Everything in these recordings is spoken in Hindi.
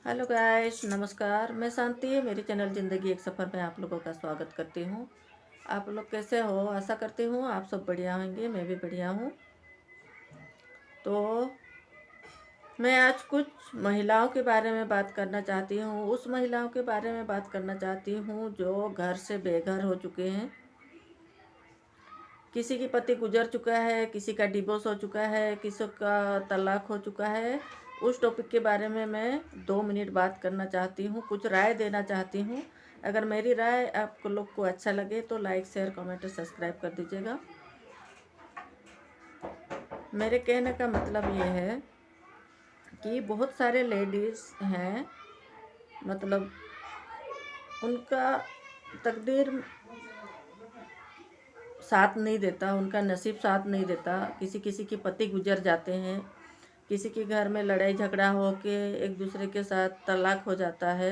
हेलो गाइस, नमस्कार। मैं शांति, मेरी चैनल ज़िंदगी एक सफ़र में आप लोगों का स्वागत करती हूँ। आप लोग कैसे हो? आशा करती हूँ आप सब बढ़िया होंगे। मैं भी बढ़िया हूँ। तो मैं आज कुछ महिलाओं के बारे में बात करना चाहती हूँ। उस महिलाओं के बारे में बात करना चाहती हूँ जो घर से बेघर हो चुके हैं। किसी की पति गुजर चुका है, किसी का डिवोर्स हो चुका है, किसी का तलाक हो चुका है। उस टॉपिक के बारे में मैं 2 मिनट बात करना चाहती हूँ, कुछ राय देना चाहती हूँ। अगर मेरी राय आपको लोग को अच्छा लगे तो लाइक, शेयर, कमेंट और सब्सक्राइब कर दीजिएगा। मेरे कहने का मतलब ये है कि बहुत सारे लेडीज़ हैं, मतलब उनका तकदीर साथ नहीं देता, उनका नसीब साथ नहीं देता। किसी किसी के पति गुजर जाते हैं, किसी के घर में लड़ाई झगड़ा हो के एक दूसरे के साथ तलाक हो जाता है,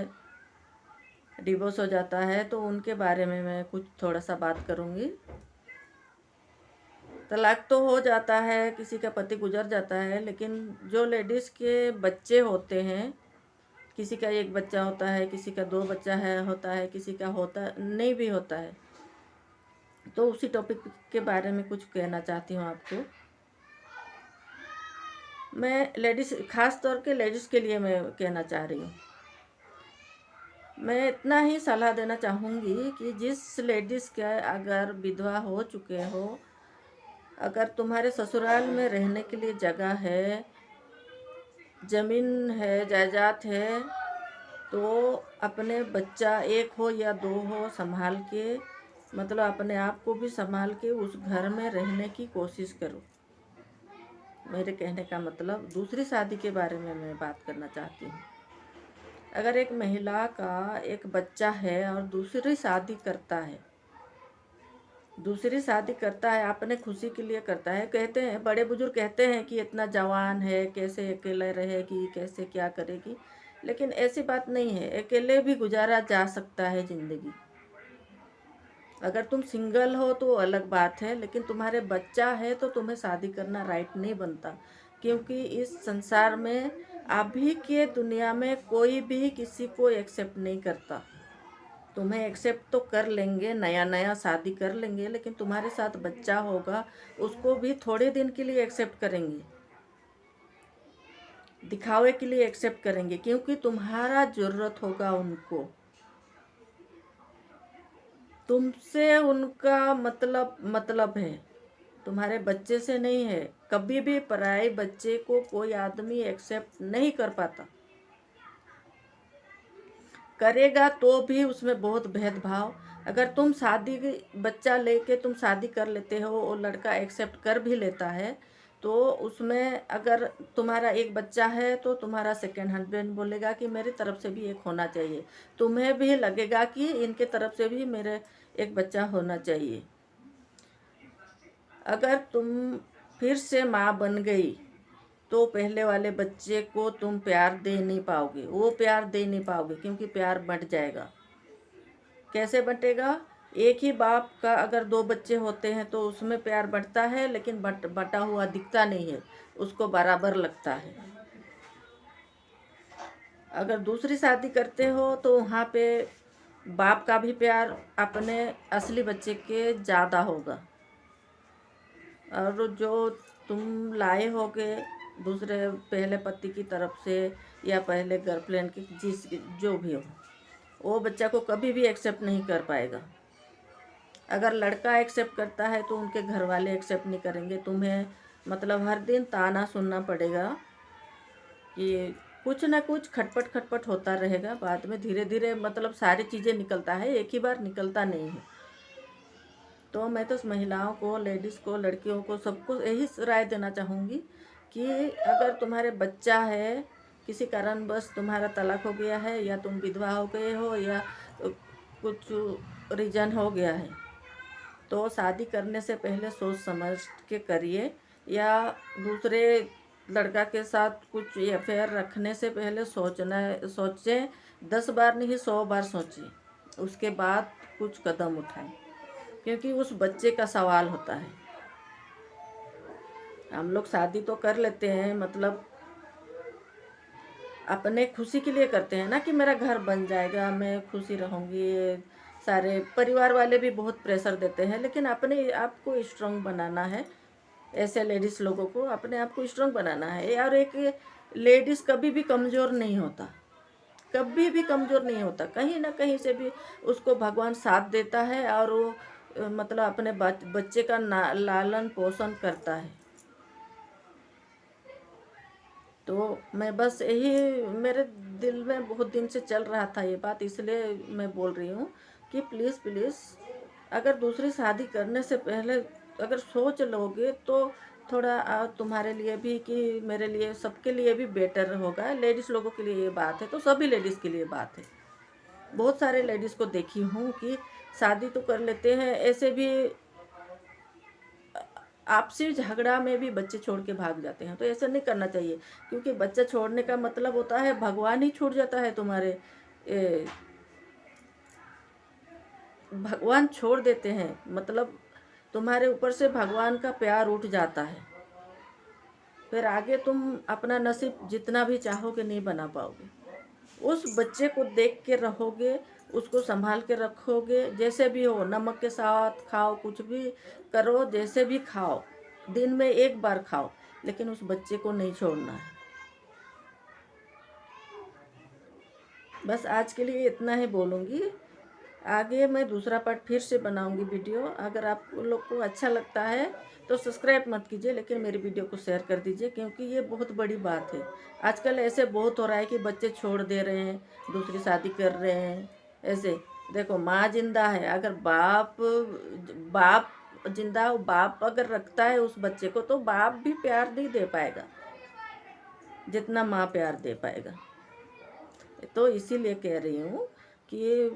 डिवोर्स हो जाता है। तो उनके बारे में मैं कुछ थोड़ा सा बात करूँगी। तलाक तो हो जाता है, किसी का पति गुजर जाता है, लेकिन जो लेडीज़ के बच्चे होते हैं, किसी का एक बच्चा होता है, किसी का 2 बच्चा होता है, किसी का होता नहीं भी होता है। तो उसी टॉपिक के बारे में कुछ कहना चाहती हूँ आपको। मैं लेडीज़, ख़ास तौर के लेडीज़ के लिए मैं कहना चाह रही हूँ। मैं इतना ही सलाह देना चाहूँगी कि जिस लेडीज़ का अगर विधवा हो चुके हो, अगर तुम्हारे ससुराल में रहने के लिए जगह है, ज़मीन है, जायदाद है, तो अपने बच्चा एक हो या 2 हो संभाल के, मतलब अपने आप को भी संभाल के उस घर में रहने की कोशिश करो। मेरे कहने का मतलब दूसरी शादी के बारे में मैं बात करना चाहती हूँ। अगर एक महिला का एक बच्चा है और दूसरी शादी करता है अपने खुशी के लिए करता है। कहते हैं, बड़े बुजुर्ग कहते हैं कि इतना जवान है, कैसे अकेले रहेगी, कैसे क्या करेगी। लेकिन ऐसी बात नहीं है, अकेले भी गुजारा जा सकता है ज़िंदगी। अगर तुम सिंगल हो तो अलग बात है, लेकिन तुम्हारे बच्चा है तो तुम्हें शादी करना राइट नहीं बनता। क्योंकि इस संसार में, अभी के दुनिया में, कोई भी किसी को एक्सेप्ट नहीं करता। तुम्हें एक्सेप्ट तो कर लेंगे, नया नया शादी कर लेंगे, लेकिन तुम्हारे साथ बच्चा होगा, उसको भी थोड़े दिन के लिए एक्सेप्ट करेंगे, दिखावे के लिए एक्सेप्ट करेंगे, क्योंकि तुम्हारा ज़रूरत होगा उनको। तुमसे उनका मतलब है, तुम्हारे बच्चे से नहीं है। कभी भी पराये बच्चे को कोई आदमी एक्सेप्ट नहीं कर पाता। करेगा तो भी उसमें बहुत भेदभाव। अगर तुम बच्चा लेके तुम शादी कर लेते हो, वो लड़का एक्सेप्ट कर भी लेता है, तो उसमें अगर तुम्हारा एक बच्चा है तो तुम्हारा सेकंड हस्बैंड बोलेगा कि मेरी तरफ से भी एक होना चाहिए। तुम्हें भी लगेगा कि इनके तरफ से भी मेरे एक बच्चा होना चाहिए। अगर तुम फिर से माँ बन गई तो पहले वाले बच्चे को तुम प्यार दे नहीं पाओगे, वो प्यार दे नहीं पाओगे, क्योंकि प्यार बंट जाएगा। कैसे बंटेगा? एक ही बाप का अगर 2 बच्चे होते हैं तो उसमें प्यार बंटता है, लेकिन बंटा हुआ दिखता नहीं है, उसको बराबर लगता है। अगर दूसरी शादी करते हो तो वहाँ पे बाप का भी प्यार अपने असली बच्चे के ज़्यादा होगा। और जो तुम लाए होगे दूसरे पहले पति की तरफ से या पहले गर्लफ्रेंड की, जो भी हो, वो बच्चा को कभी भी एक्सेप्ट नहीं कर पाएगा। अगर लड़का एक्सेप्ट करता है तो उनके घर वाले एक्सेप्ट नहीं करेंगे। तुम्हें मतलब हर दिन ताना सुनना पड़ेगा कि कुछ ना कुछ खटपट खटपट होता रहेगा। बाद में धीरे धीरे मतलब सारी चीज़ें निकलता है, एक ही बार निकलता नहीं है। तो मैं तो महिलाओं को, लेडीज़ को, लड़कियों को, सबको यही राय देना चाहूँगी कि अगर तुम्हारे बच्चा है, किसी कारणवश तुम्हारा तलाक हो गया है, या तुम विधवा हो गए हो, या कुछ रीज़न हो गया है, तो शादी करने से पहले सोच समझ के करिए। या दूसरे लड़का के साथ कुछ अफेयर रखने से पहले सोचें, 10 बार नहीं 100 बार सोचें, उसके बाद कुछ कदम उठाएं, क्योंकि उस बच्चे का सवाल होता है। हम लोग शादी तो कर लेते हैं, मतलब अपने खुशी के लिए करते हैं ना, कि मेरा घर बन जाएगा, मैं खुशी रहूँगी। सारे परिवार वाले भी बहुत प्रेशर देते हैं, लेकिन अपने आप को स्ट्रांग बनाना है। ऐसे लेडीज़ लोगों को अपने आप को स्ट्रांग बनाना है। और एक लेडीज़ कभी भी कमज़ोर नहीं होता, कभी भी कमज़ोर नहीं होता। कहीं ना कहीं से भी उसको भगवान साथ देता है, और वो मतलब अपने बच्चे का लालन पोषण करता है। तो मैं बस यही, मेरे दिल में बहुत दिन से चल रहा था ये बात, इसलिए मैं बोल रही हूँ कि प्लीज़ प्लीज़, अगर दूसरी शादी करने से पहले अगर सोच लोगे तो थोड़ा तुम्हारे लिए भी, कि मेरे लिए, सबके लिए भी बेटर होगा। लेडीज़ लोगों के लिए ये बात है, तो सभी लेडीज़ के लिए बात है। बहुत सारे लेडीज़ को देखी हूँ कि शादी तो कर लेते हैं, ऐसे भी आपसी झगड़ा में भी बच्चे छोड़ के भाग जाते हैं। तो ऐसा नहीं करना चाहिए, क्योंकि बच्चा छोड़ने का मतलब होता है भगवान ही छूट जाता है तुम्हारे। भगवान छोड़ देते हैं, मतलब तुम्हारे ऊपर से भगवान का प्यार उठ जाता है। फिर आगे तुम अपना नसीब जितना भी चाहोगे नहीं बना पाओगे। उस बच्चे को देख के रहोगे, उसको संभाल के रखोगे, जैसे भी हो, नमक के साथ खाओ, कुछ भी करो, जैसे भी खाओ, दिन में एक बार खाओ, लेकिन उस बच्चे को नहीं छोड़ना है। बस आज के लिए इतना ही बोलूँगी। आगे मैं दूसरा पार्ट फिर से बनाऊंगी वीडियो। अगर आप लोग को अच्छा लगता है तो सब्सक्राइब मत कीजिए, लेकिन मेरी वीडियो को शेयर कर दीजिए, क्योंकि ये बहुत बड़ी बात है। आजकल ऐसे बहुत हो रहा है कि बच्चे छोड़ दे रहे हैं, दूसरी शादी कर रहे हैं। ऐसे देखो, माँ जिंदा है, अगर बाप बाप जिंदा हो, बाप अगर रखता है उस बच्चे को, तो बाप भी प्यार नहीं दे पाएगा जितना माँ प्यार दे पाएगा। तो इसीलिए कह रही हूँ कि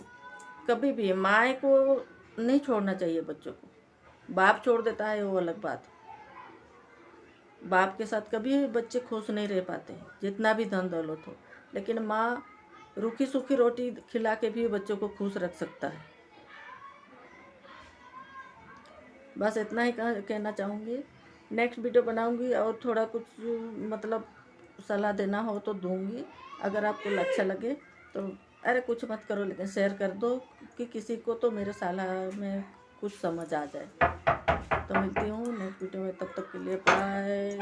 कभी भी माँ को नहीं छोड़ना चाहिए बच्चों को। बाप छोड़ देता है वो अलग बात। बाप के साथ कभी बच्चे खुश नहीं रह पाते, जितना भी धन दौलत हो। लेकिन माँ रूखी सूखी रोटी खिला के भी बच्चों को खुश रख सकता है। बस इतना ही कहना चाहूँगी। नेक्स्ट वीडियो बनाऊँगी और थोड़ा कुछ मतलब सलाह देना हो तो दूँगी, अगर आपको अच्छा लगे तो। अरे कुछ मत करो, लेकिन शेयर कर दो कि किसी को तो मेरे सलाह में कुछ समझ आ जाए। तो मिलती हूँ नेक्स्ट वीडियो में, तब तक के लिए बाय।